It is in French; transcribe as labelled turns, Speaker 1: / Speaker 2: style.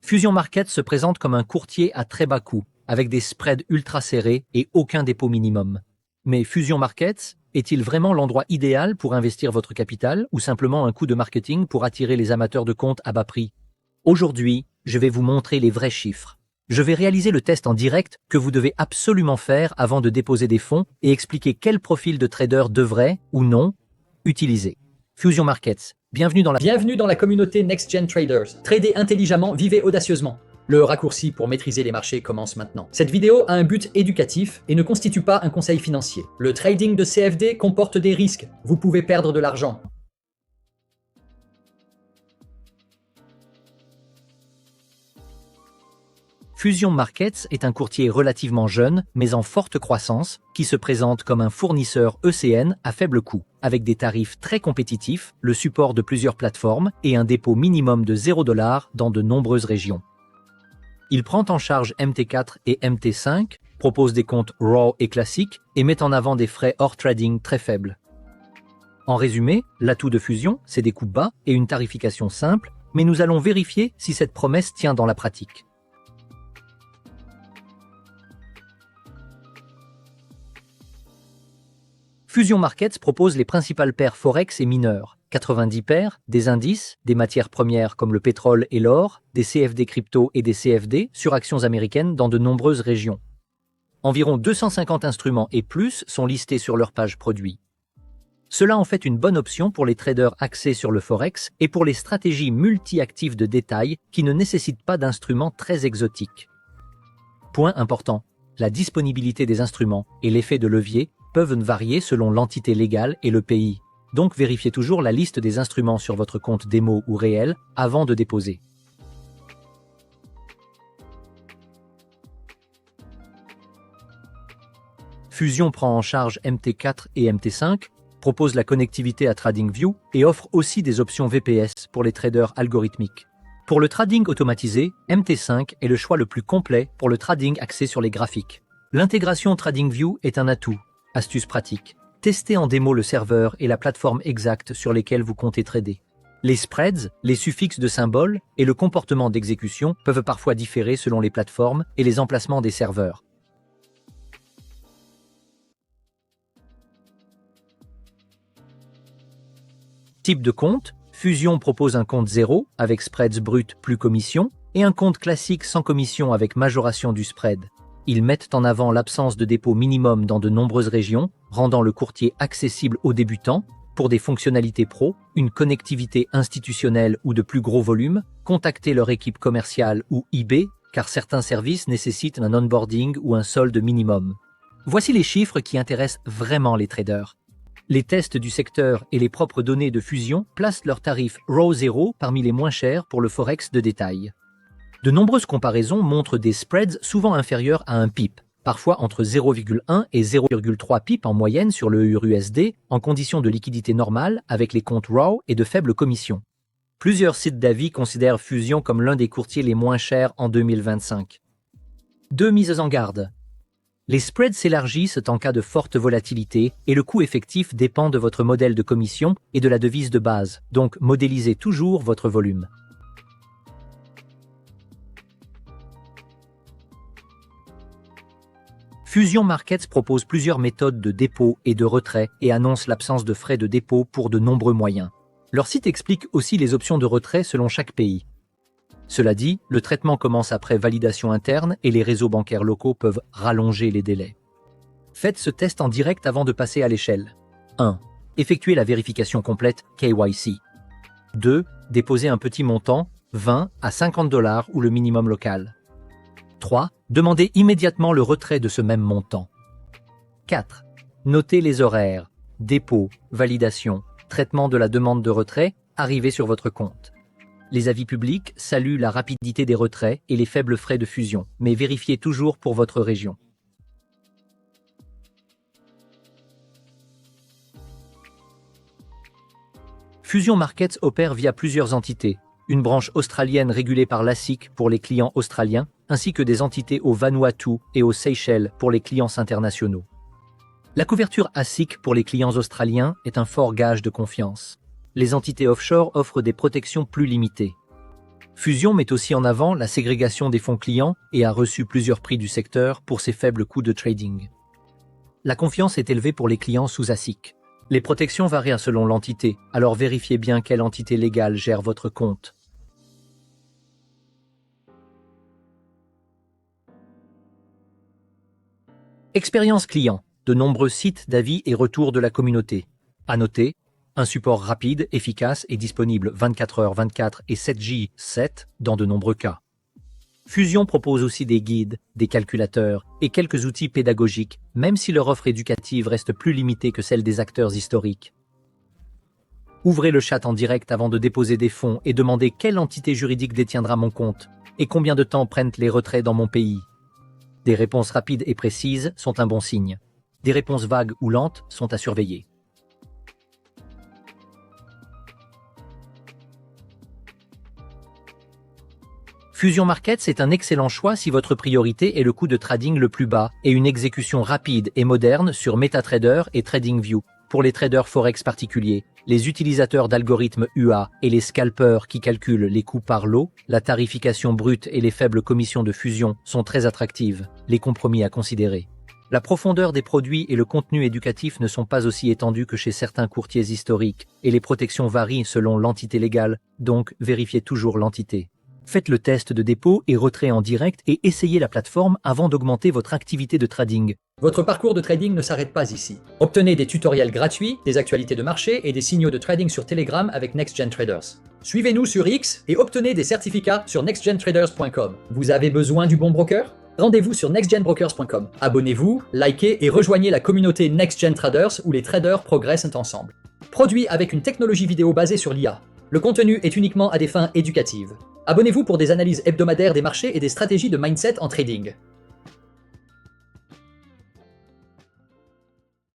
Speaker 1: Fusion Markets se présente comme un courtier à très bas coût, avec des spreads ultra serrés et aucun dépôt minimum. Mais Fusion Markets est-il vraiment l'endroit idéal pour investir votre capital ou simplement un coup de marketing pour attirer les amateurs de comptes à bas prix? Aujourd'hui, je vais vous montrer les vrais chiffres. Je vais réaliser le test en direct que vous devez absolument faire avant de déposer des fonds et expliquer quel profil de trader devrait, ou non, utiliser. Fusion Markets, bienvenue dans la communauté Next Gen Traders. Tradez intelligemment, vivez audacieusement. Le raccourci pour maîtriser les marchés commence maintenant. Cette vidéo a un but éducatif et ne constitue pas un conseil financier. Le trading de CFD comporte des risques. Vous pouvez perdre de l'argent. Fusion Markets est un courtier relativement jeune, mais en forte croissance, qui se présente comme un fournisseur ECN à faible coût, avec des tarifs très compétitifs, le support de plusieurs plateformes et un dépôt minimum de 0 $ dans de nombreuses régions. Il prend en charge MT4 et MT5, propose des comptes RAW et classiques et met en avant des frais hors trading très faibles. En résumé, l'atout de Fusion, c'est des coûts bas et une tarification simple, mais nous allons vérifier si cette promesse tient dans la pratique. Fusion Markets propose les principales paires Forex et mineurs, 90 paires, des indices, des matières premières comme le pétrole et l'or, des CFD crypto et des CFD sur actions américaines dans de nombreuses régions. Environ 250 instruments et plus sont listés sur leur page produit. Cela en fait une bonne option pour les traders axés sur le Forex et pour les stratégies multi-actives de détail qui ne nécessitent pas d'instruments très exotiques. Point important, la disponibilité des instruments et l'effet de levier peuvent varier selon l'entité légale et le pays. Donc vérifiez toujours la liste des instruments sur votre compte démo ou réel avant de déposer. Fusion prend en charge MT4 et MT5, propose la connectivité à TradingView et offre aussi des options VPS pour les traders algorithmiques. Pour le trading automatisé, MT5 est le choix le plus complet pour le trading axé sur les graphiques. L'intégration TradingView est un atout. Astuce pratique. Testez en démo le serveur et la plateforme exacte sur lesquelles vous comptez trader. Les spreads, les suffixes de symboles et le comportement d'exécution peuvent parfois différer selon les plateformes et les emplacements des serveurs. Type de compte, Fusion propose un compte 0 avec spreads bruts plus commission et un compte classique sans commission avec majoration du spread. Ils mettent en avant l'absence de dépôt minimum dans de nombreuses régions, rendant le courtier accessible aux débutants. Pour des fonctionnalités pro, une connectivité institutionnelle ou de plus gros volumes, contactez leur équipe commerciale ou eBay, car certains services nécessitent un onboarding ou un solde minimum. Voici les chiffres qui intéressent vraiment les traders. Les tests du secteur et les propres données de Fusion placent leurs tarifs RAW 0 parmi les moins chers pour le Forex de détail. De nombreuses comparaisons montrent des spreads souvent inférieurs à un pip, parfois entre 0,1 et 0,3 pip en moyenne sur le EUR/USD, en conditions de liquidité normale avec les comptes RAW et de faibles commissions. Plusieurs sites d'avis considèrent Fusion comme l'un des courtiers les moins chers en 2025. Deux mises en garde. Les spreads s'élargissent en cas de forte volatilité et le coût effectif dépend de votre modèle de commission et de la devise de base, donc modélisez toujours votre volume. Fusion Markets propose plusieurs méthodes de dépôt et de retrait et annonce l'absence de frais de dépôt pour de nombreux moyens. Leur site explique aussi les options de retrait selon chaque pays. Cela dit, le traitement commence après validation interne et les réseaux bancaires locaux peuvent rallonger les délais. Faites ce test en direct avant de passer à l'échelle. 1. Effectuez la vérification complète KYC. 2. Déposez un petit montant, 20 à 50 $ ou le minimum local. 3. Demandez immédiatement le retrait de ce même montant. 4. Notez les horaires, dépôt, validation, traitement de la demande de retrait, arrivée sur votre compte. Les avis publics saluent la rapidité des retraits et les faibles frais de fusion, mais vérifiez toujours pour votre région. Fusion Markets opère via plusieurs entités, une branche australienne régulée par l'ASIC pour les clients australiens, ainsi que des entités au Vanuatu et aux Seychelles pour les clients internationaux. La couverture ASIC pour les clients australiens est un fort gage de confiance. Les entités offshore offrent des protections plus limitées. Fusion met aussi en avant la ségrégation des fonds clients et a reçu plusieurs prix du secteur pour ses faibles coûts de trading. La confiance est élevée pour les clients sous ASIC. Les protections varient selon l'entité, alors vérifiez bien quelle entité légale gère votre compte. Expérience client. De nombreux sites d'avis et retours de la communauté. À noter, un support rapide, efficace et disponible 24h24 et 7J7 dans de nombreux cas. Fusion propose aussi des guides, des calculateurs et quelques outils pédagogiques, même si leur offre éducative reste plus limitée que celle des acteurs historiques. Ouvrez le chat en direct avant de déposer des fonds et demandez quelle entité juridique détiendra mon compte et combien de temps prennent les retraits dans mon pays. Des réponses rapides et précises sont un bon signe. Des réponses vagues ou lentes sont à surveiller. Fusion Markets est un excellent choix si votre priorité est le coût de trading le plus bas et une exécution rapide et moderne sur MetaTrader et TradingView. Pour les traders forex particuliers, les utilisateurs d'algorithmes UA et les scalpers qui calculent les coûts par lot, la tarification brute et les faibles commissions de fusion sont très attractives, les compromis à considérer. La profondeur des produits et le contenu éducatif ne sont pas aussi étendus que chez certains courtiers historiques et les protections varient selon l'entité légale, donc vérifiez toujours l'entité. Faites le test de dépôt et retrait en direct et essayez la plateforme avant d'augmenter votre activité de trading.
Speaker 2: Votre parcours de trading ne s'arrête pas ici. Obtenez des tutoriels gratuits, des actualités de marché et des signaux de trading sur Telegram avec NextGen Traders. Suivez-nous sur X et obtenez des certificats sur nextgentraders.com. Vous avez besoin du bon broker? Rendez-vous sur nextgenbrokers.com. Abonnez-vous, likez et rejoignez la communauté NextGen Traders où les traders progressent ensemble. Produit avec une technologie vidéo basée sur l'IA. Le contenu est uniquement à des fins éducatives. Abonnez-vous pour des analyses hebdomadaires des marchés et des stratégies de mindset en trading.